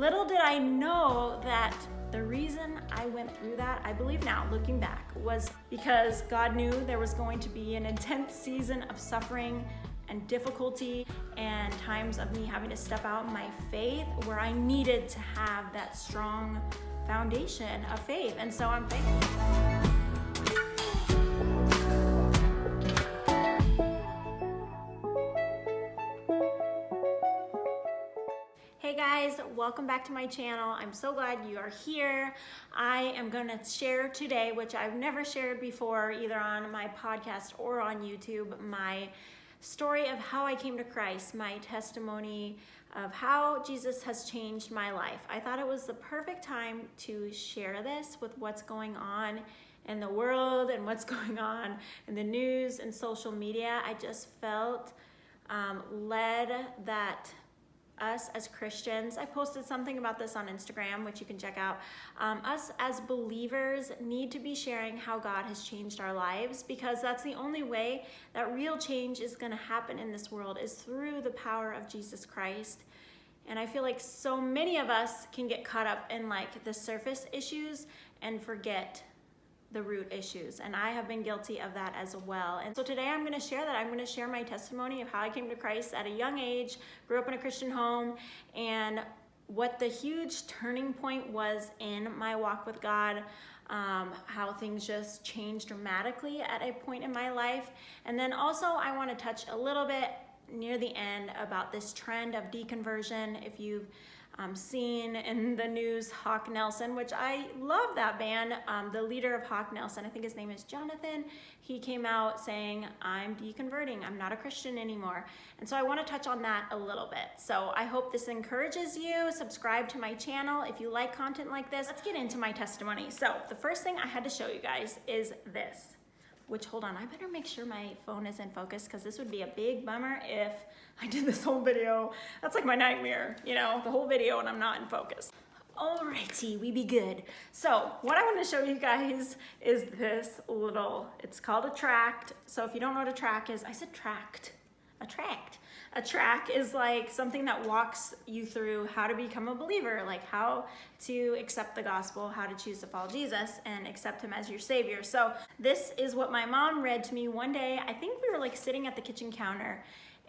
Little did I know that the reason I went through that, I believe now, looking back, was because God knew there was going to be an intense season of suffering and difficulty and times of me having to step out my faith where I needed to have that strong foundation of faith. And so I'm thankful. Hey guys, welcome back to my channel. I'm so glad you are here. I am gonna share today, which I've never shared before, either on my podcast or on YouTube, my story of how I came to Christ, my testimony of how Jesus has changed my life. I thought it was the perfect time to share this with what's going on in the world and what's going on in the news and social media. I just felt led that us as Christians, I posted something about this on Instagram, which you can check out. Us as believers need to be sharing how God has changed our lives, because that's the only way that real change is going to happen in this world, is through the power of Jesus Christ. And I feel like so many of us can get caught up in like the surface issues and forget the root issues, and I have been guilty of that as well. And so today I'm going to share that. I'm going to share my testimony of how I came to Christ at a young age, grew up in a Christian home, and what the huge turning point was in my walk with God, how things just changed dramatically at a point in my life. And then also I want to touch a little bit near the end about this trend of deconversion. If you've seen in the news Hawk Nelson, which I love that band, the leader of Hawk Nelson, I think his name is Jonathan, he came out saying, I'm deconverting, I'm not a Christian anymore. And so I want to touch on that a little bit. So I hope this encourages you. Subscribe to my channel if you like content like this. Let's get into my testimony. So the first thing I had to show you guys is this, which, hold on, I better make sure my phone is in focus, because this would be a big bummer if I did this whole video. That's like my nightmare, you know, the whole video and I'm not in focus. Alrighty, we be good. So what I want to show you guys is this little, it's called a tract. So if you don't know what a tract is, I said tract, a tract. A track is like something that walks you through how to become a believer, like how to accept the gospel, how to choose to follow Jesus and accept him as your savior. So this is what my mom read to me one day. I think we were like sitting at the kitchen counter,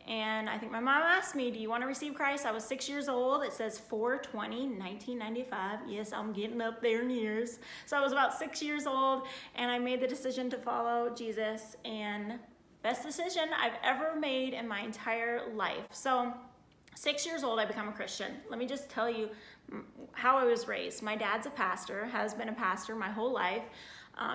and I think my mom asked me, do you want to receive Christ? I was 6 years old. It says 4/20/1995. Yes, I'm getting up there in years. So I was about 6 years old, and I made the decision to follow Jesus, and best decision I've ever made in my entire life. So 6 years old, I become a Christian. Let me just tell you how I was raised. My dad's a pastor, has been a pastor my whole life.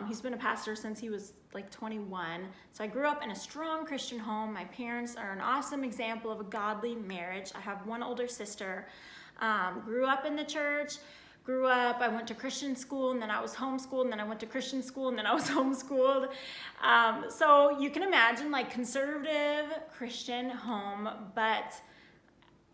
He's been a pastor since he was like 21. So I grew up in a strong Christian home. My parents are an awesome example of a godly marriage. I have one older sister. Grew up in the church. I went to Christian school, and then I was homeschooled, and then I went to Christian school, and then I was homeschooled. So you can imagine, like, conservative Christian home, but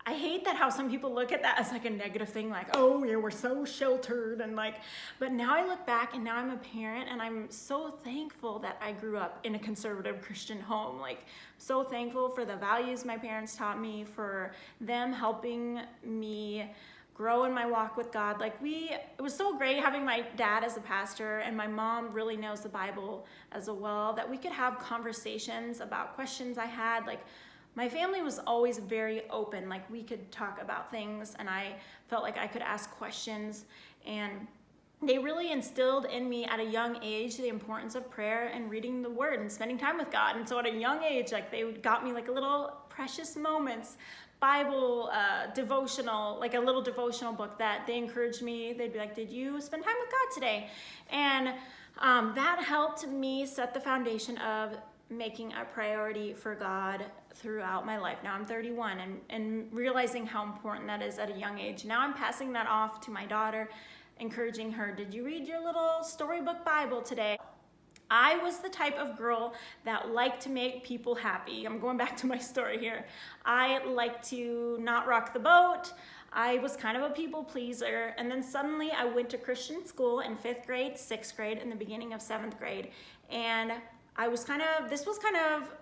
I hate that how some people look at that as like a negative thing, like, oh yeah, we're so sheltered, and like, but now I look back and now I'm a parent, and I'm so thankful that I grew up in a conservative Christian home. Like, so thankful for the values my parents taught me, for them helping me grow in my walk with God. Like, it was so great having my dad as a pastor, and my mom really knows the Bible as well, that we could have conversations about questions I had. Like, my family was always very open. Like, we could talk about things, and I felt like I could ask questions, and they really instilled in me at a young age the importance of prayer and reading the word and spending time with God. And so at a young age, like, they got me like a little precious moments, Bible devotional, like a little devotional book that they encouraged me. They'd be like, did you spend time with God today? And that helped me set the foundation of making a priority for God throughout my life. Now I'm 31, and realizing how important that is at a young age. Now I'm passing that off to my daughter, encouraging her, did you read your little storybook Bible today? I was the type of girl that liked to make people happy. I'm going back to my story here. I liked to not rock the boat. I was kind of a people pleaser. And then suddenly I went to Christian school in 5th grade, 6th grade, and the beginning of 7th grade. And this was kind of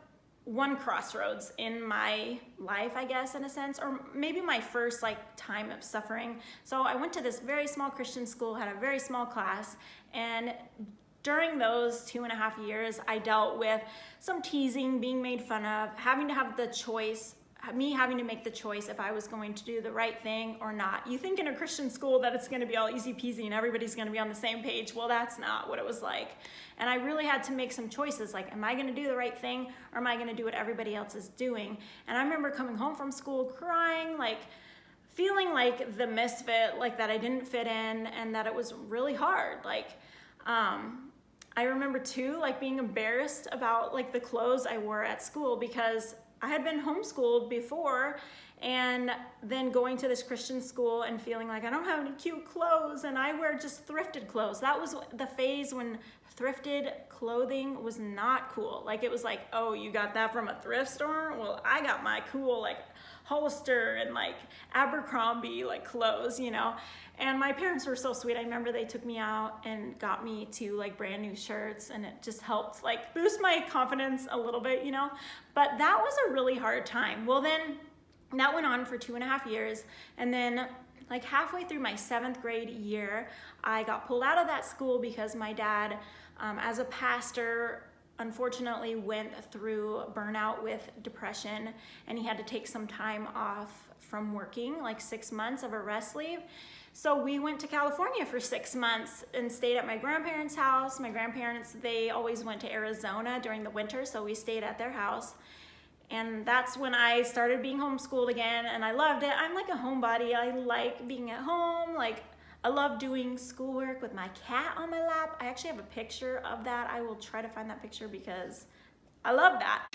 one crossroads in my life, I guess, in a sense, or maybe my first like time of suffering. So I went to this very small Christian school, had a very small class, and during those 2.5 years, I dealt with some teasing, being made fun of, having to have the choice, me having to make the choice if I was going to do the right thing or not. You think in a Christian school that it's going to be all easy peasy and everybody's going to be on the same page. Well, that's not what it was like. And I really had to make some choices, like, am I going to do the right thing, or am I going to do what everybody else is doing? And I remember coming home from school crying, like feeling like the misfit, like that I didn't fit in, and that it was really hard. Like, I remember too, like being embarrassed about like the clothes I wore at school, because I had been homeschooled before, and then going to this Christian school and feeling like I don't have any cute clothes and I wear just thrifted clothes. That was the phase when thrifted clothing was not cool. Like, it was like, oh, you got that from a thrift store? Well, I got my cool like Hollister and like Abercrombie like clothes, you know? And my parents were so sweet. I remember they took me out and got me 2 like brand new shirts, and it just helped like boost my confidence a little bit, you know? But that was a really hard time. Well, then that went on for 2.5 years. And then like halfway through my 7th grade year, I got pulled out of that school because my dad, as a pastor, unfortunately went through burnout with depression, and he had to take some time off from working, like 6 months of a rest leave. So we went to California for 6 months and stayed at my grandparents' house. My grandparents, they always went to Arizona during the winter, so we stayed at their house. And that's when I started being homeschooled again, and I loved it. I'm like a homebody. I like being at home. Like, I love doing schoolwork with my cat on my lap. I actually have a picture of that. I will try to find that picture because I love that.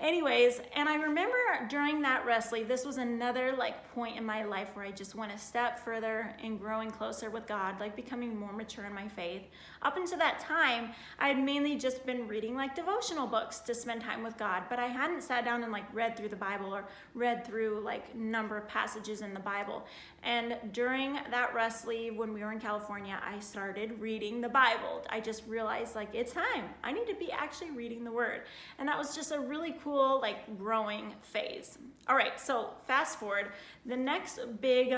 Anyways, and I remember during that rest leave, this was another like point in my life where I just went a step further in growing closer with God, like becoming more mature in my faith. Up until that time, I had mainly just been reading like devotional books to spend time with God, but I hadn't sat down and like read through the Bible or read through like number of passages in the Bible. And during that rest leave, when we were in California, I started reading the Bible. I just realized like, it's time. I need to be actually reading the Word. And that was just a really cool like growing phase. All right, so fast forward. The next big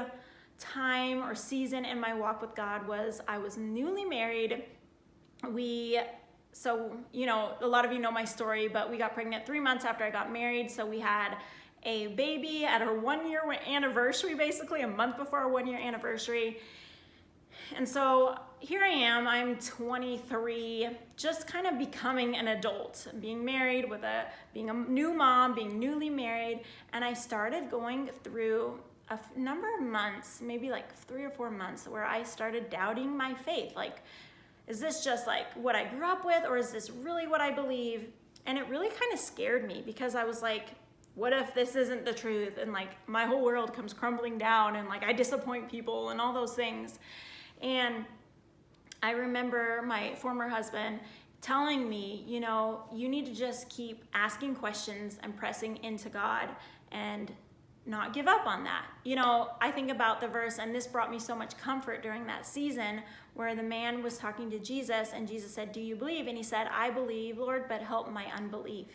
time or season in my walk with God was I was newly married. So, you know, a lot of you know my story, but we got pregnant 3 months after I got married. So we had a baby at our 1-year anniversary, basically a month before our 1-year anniversary. And so here I am, I'm 23, just kind of becoming an adult, being married being a new mom, being newly married. And I started going through a number of months, maybe like 3 or 4 months, where I started doubting my faith. Like, is this just like what I grew up with, or is this really what I believe? And it really kind of scared me, because I was like, what if this isn't the truth, and like my whole world comes crumbling down, and like I disappoint people and all those things. And I remember my former husband telling me, you know, you need to just keep asking questions and pressing into God and not give up on that. You know, I think about the verse, and this brought me so much comfort during that season, where the man was talking to Jesus, and Jesus said, "Do you believe?" And he said, "I believe, Lord, but help my unbelief."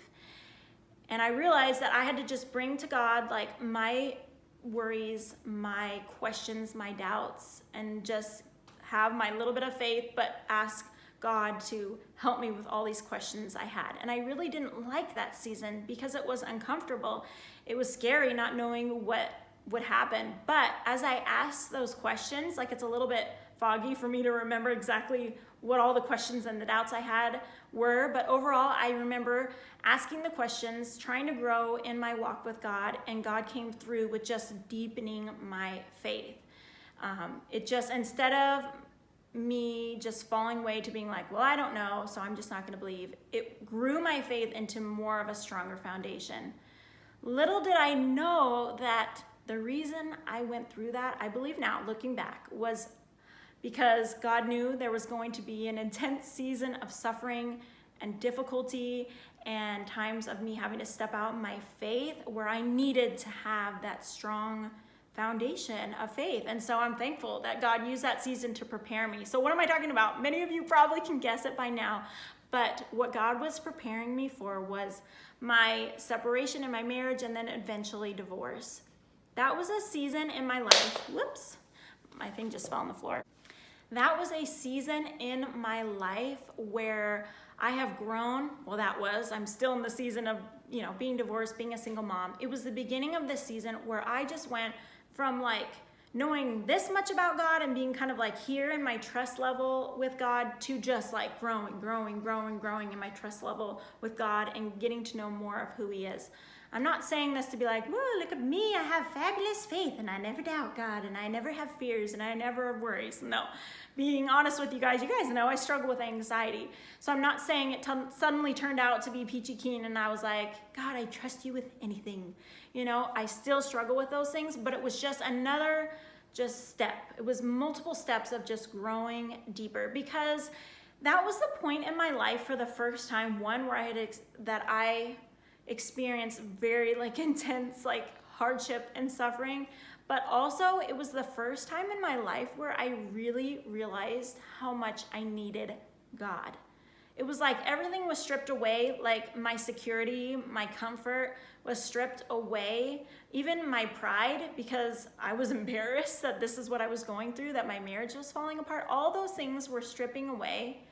And I realized that I had to just bring to God like my worries, my questions, my doubts, and just have my little bit of faith, but ask God to help me with all these questions I had. And I really didn't like that season, because it was uncomfortable. It was scary not knowing what would happen. But as I asked those questions, like, it's a little bit foggy for me to remember exactly what all the questions and the doubts I had were. But overall, I remember asking the questions, trying to grow in my walk with God, and God came through with just deepening my faith. It just, instead of me just falling away to being like, well, I don't know, so I'm just not going to believe, it grew my faith into more of a stronger foundation. Little did I know that the reason I went through that, I believe now, looking back, was because God knew there was going to be an intense season of suffering and difficulty and times of me having to step out in my faith, where I needed to have that strong foundation of faith. And so I'm thankful that God used that season to prepare me. So what am I talking about? Many of you probably can guess it by now, But what God was preparing me for was my separation in my marriage and then eventually divorce. That was a season in my life. Whoops, my thing just fell on the floor. That was a season in my life where I have grown. Well, I'm still in the season of, being divorced, being a single mom. It was the beginning of this season where I just went from like knowing this much about God and being kind of like here in my trust level with God to just like growing in my trust level with God and getting to know more of who He is. I'm not saying this to be like, whoa, look at me, I have fabulous faith and I never doubt God and I never have fears and I never have worries. No, being honest with you guys know I struggle with anxiety. So I'm not saying it suddenly turned out to be peachy keen and I was like, God, I trust you with anything. I still struggle with those things, but it was just another step. It was multiple steps of just growing deeper, because that was the point in my life for the first time, one where I experienced very intense hardship and suffering, but also it was the first time in my life where I really realized how much I needed God. It was like everything was stripped away, like my security, my comfort was stripped away, even my pride, because I was embarrassed that this is what I was going through, that my marriage was falling apart. All those things were stripping away.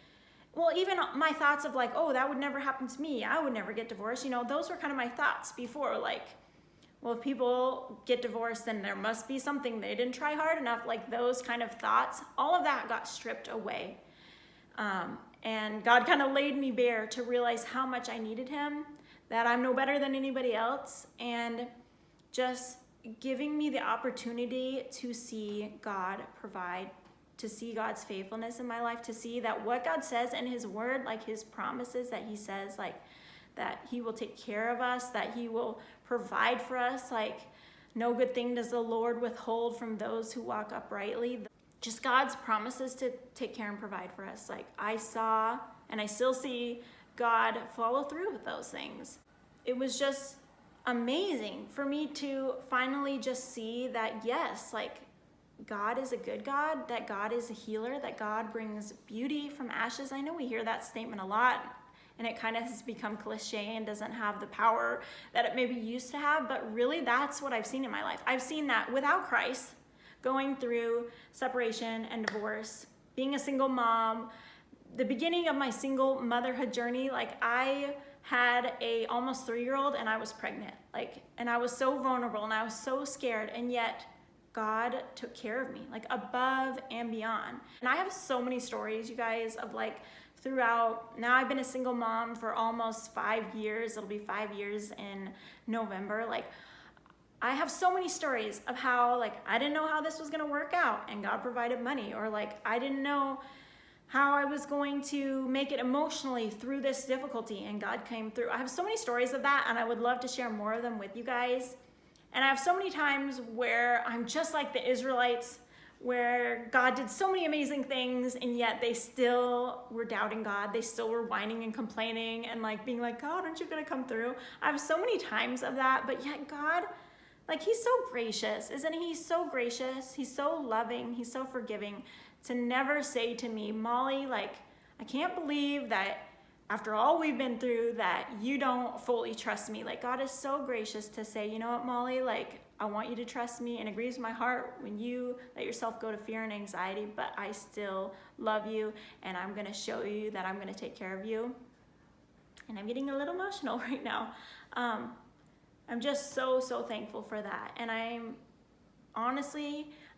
Well, even my thoughts of like, oh, that would never happen to me, I would never get divorced, those were kind of my thoughts before, like, well, if people get divorced, then there must be something, they didn't try hard enough, like those kind of thoughts. All of that got stripped away. And God kind of laid me bare to realize how much I needed Him, that I'm no better than anybody else, and just giving me the opportunity to see God provide, to see God's faithfulness in my life, to see that what God says in His word, like His promises that He says, like that He will take care of us, that He will provide for us, like no good thing does the Lord withhold from those who walk uprightly. Just God's promises to take care and provide for us. Like I saw and I still see God follow through with those things. It was just amazing for me to finally just see that, yes, like God is a good God, that God is a healer, that God brings beauty from ashes. I know we hear that statement a lot and it kind of has become cliche and doesn't have the power that it maybe used to have, but really that's what I've seen in my life. I've seen that without Christ, going through separation and divorce, being a single mom, the beginning of my single motherhood journey, like I had a almost 3-year-old and I was pregnant, and I was so vulnerable and I was so scared, and yet God took care of me, above and beyond. And I have so many stories, you guys, of throughout, now I've been a single mom for almost 5 years. It'll be 5 years in November. I have so many stories of how I didn't know how this was going to work out and God provided money, or I didn't know how I was going to make it emotionally through this difficulty and God came through. I have so many stories of that and I would love to share more of them with you guys. And I have so many times where I'm just like the Israelites, where God did so many amazing things and yet they still were doubting God. They still were whining and complaining and being like, God, aren't you going to come through? I have so many times of that, but yet God, He's so gracious, isn't He? He's so gracious. He's so loving. He's so forgiving to never say to me, Molly, I can't believe that after all we've been through that you don't fully trust me. God is so gracious to say, you know what, Molly, I want you to trust me, and it grieves my heart when you let yourself go to fear and anxiety, but I still love you and I'm going to show you that I'm going to take care of you. And I'm getting a little emotional right now. I'm just so thankful for that. And I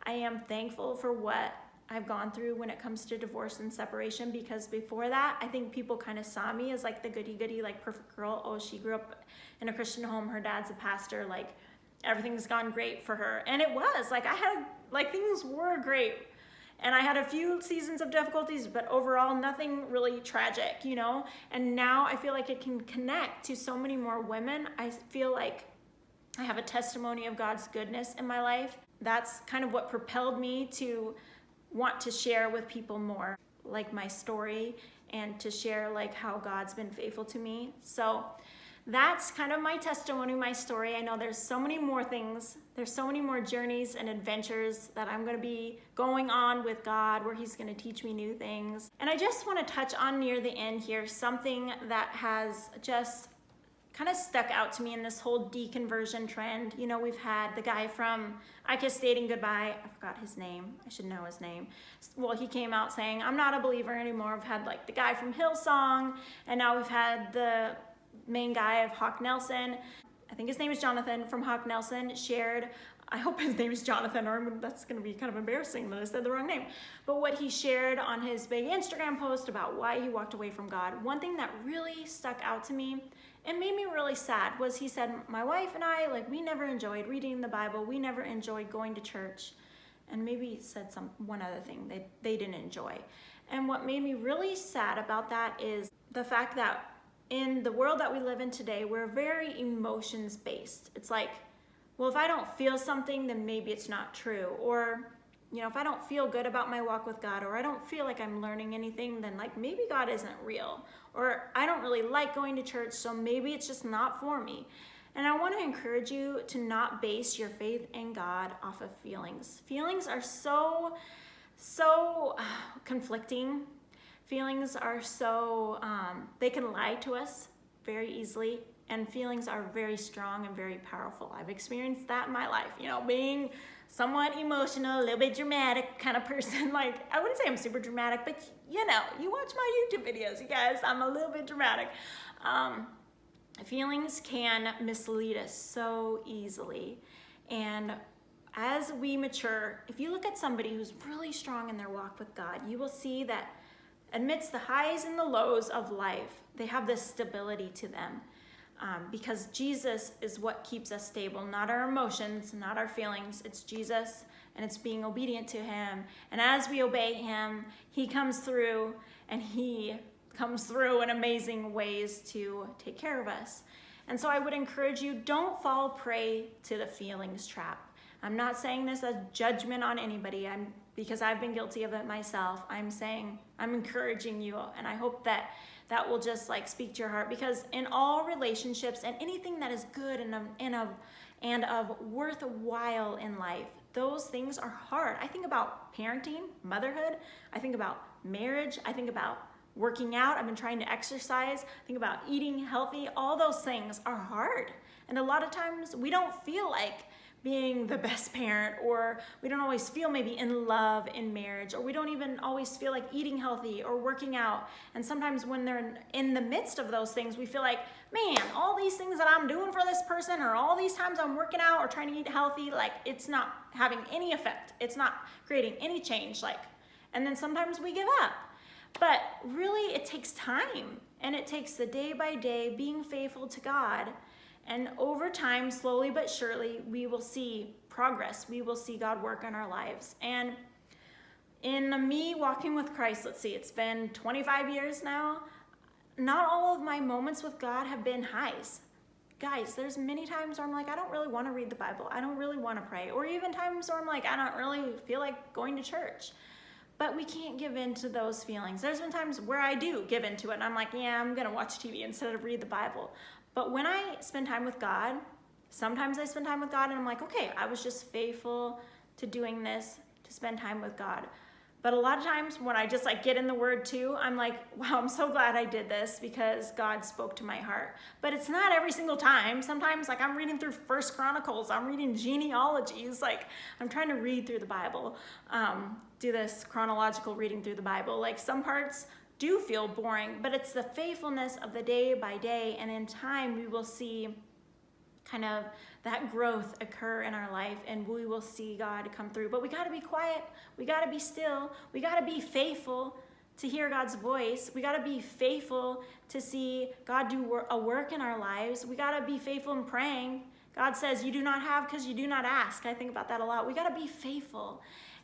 am thankful for what I've gone through when it comes to divorce and separation, because before that, I think people kind of saw me as the goody-goody, perfect girl. Oh, she grew up in a Christian home. Her dad's a pastor. Everything's gone great for her. And it was I had, things were great. And I had a few seasons of difficulties, but overall, nothing really tragic, And now I feel like it can connect to so many more women. I feel like I have a testimony of God's goodness in my life. That's kind of what propelled me to want to share with people more, my story, and to share how God's been faithful to me. So that's kind of my testimony, my story. I know there's so many more things. There's so many more journeys and adventures that I'm going to be going on with God, where he's going to teach me new things. And I just want to touch on near the end here something that has just kind of stuck out to me in this whole deconversion trend. You know, we've had the guy from I Kiss Dating Goodbye. I forgot his name. I should know his name. Well, he came out saying, I'm not a believer anymore. We've had like the guy from Hillsong, and now we've had the main guy of Hawk Nelson. I think his name is Jonathan from Hawk Nelson, shared, I hope his name is Jonathan, or that's going to be kind of embarrassing that I said the wrong name. But what he shared on his big Instagram post about why he walked away from God, one thing that really stuck out to me and made me really sad was he said, my wife and I, like, we never enjoyed reading the Bible. We never enjoyed going to church. And maybe he said one other thing they didn't enjoy. And what made me really sad about that is the fact that in the world that we live in today, we're very emotions based. It's like, well, if I don't feel something, then maybe it's not true. Or, you know, if I don't feel good about my walk with God, or I don't feel like I'm learning anything, then like maybe God isn't real. Or I don't really like going to church, so maybe it's just not for me. And I want to encourage you to not base your faith in God off of feelings. Feelings are so conflicting. Feelings are so, they can lie to us very easily, and feelings are very strong and very powerful. I've experienced that in my life, you know, being somewhat emotional, a little bit dramatic kind of person. Like, I wouldn't say I'm super dramatic, but you know, you watch my YouTube videos, you guys, I'm a little bit dramatic. Feelings can mislead us so easily. And as we mature, if you look at somebody who's really strong in their walk with God, you will see that amidst the highs and the lows of life, they have this stability to them. Because Jesus is what keeps us stable, not our emotions, not our feelings. It's Jesus, and it's being obedient to him. And as we obey him, he comes through, and he comes through in amazing ways to take care of us. And so I would encourage you, don't fall prey to the feelings trap. I'm not saying this as judgment on anybody, because I've been guilty of it myself. I'm encouraging you, and I hope that will just like speak to your heart, because in all relationships and anything that is good and of worthwhile in life, those things are hard. I think about parenting, motherhood. I think about marriage. I think about working out. I've been trying to exercise. I think about eating healthy. All those things are hard. And a lot of times we don't feel like being the best parent, or we don't always feel maybe in love in marriage, or we don't even always feel like eating healthy or working out. And sometimes when they're in the midst of those things, we feel like, man, all these things that I'm doing for this person, or all these times I'm working out or trying to eat healthy, like it's not having any effect. It's not creating any change. And then sometimes we give up. But really it takes time, and it takes the day by day being faithful to God. And over time, slowly but surely, we will see progress. We will see God work in our lives. And in me walking with Christ, let's see, it's been 25 years now. Not all of my moments with God have been highs. Guys, there's many times where I'm like, I don't really want to read the Bible. I don't really want to pray. Or even times where I'm like, I don't really feel like going to church. But we can't give in to those feelings. There's been times where I do give into it, and I'm like, yeah, I'm going to watch TV instead of read the Bible. But when I spend time with God, sometimes I spend time with God and I'm like, okay, I was just faithful to doing this, to spend time with God. But a lot of times when I just like get in the word too, I'm like, wow, I'm so glad I did this because God spoke to my heart. But it's not every single time. Sometimes like I'm reading through First Chronicles, I'm reading genealogies, like I'm trying to read through the Bible, do this chronological reading through the Bible. Like some parts do feel boring, but it's the faithfulness of the day by day, and in time we will see kind of that growth occur in our life, and we will see God come through. But we got to be quiet, we got to be still, we got to be faithful to hear God's voice, we got to be faithful to see God do a work in our lives, we got to be faithful in praying. God says you do not have because you do not ask. I think about that a lot. We got to be faithful.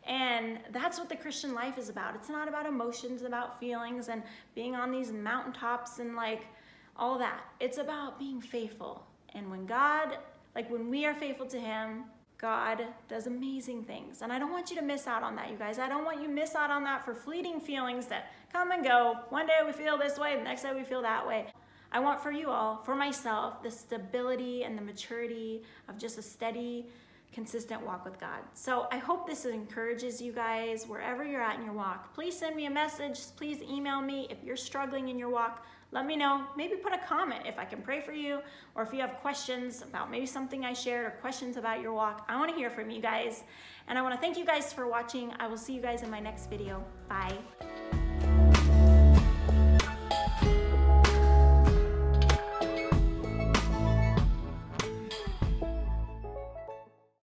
And that's what the Christian life is about. It's not about emotions, about feelings and being on these mountaintops and like all that. It's about being faithful. And when we are faithful to him, God does amazing things. And I don't want you to miss out on that, you guys. I don't want you to miss out on that for fleeting feelings that come and go. One day we feel this way, the next day we feel that way. I want for you all, for myself, the stability and the maturity of just a steady, consistent walk with God. So I hope this encourages you guys wherever you're at in your walk. Please send me a message. Please email me if you're struggling in your walk. Let me know. Maybe put a comment if I can pray for you, or if you have questions about maybe something I shared or questions about your walk. I want to hear from you guys. And I want to thank you guys for watching. I will see you guys in my next video. Bye.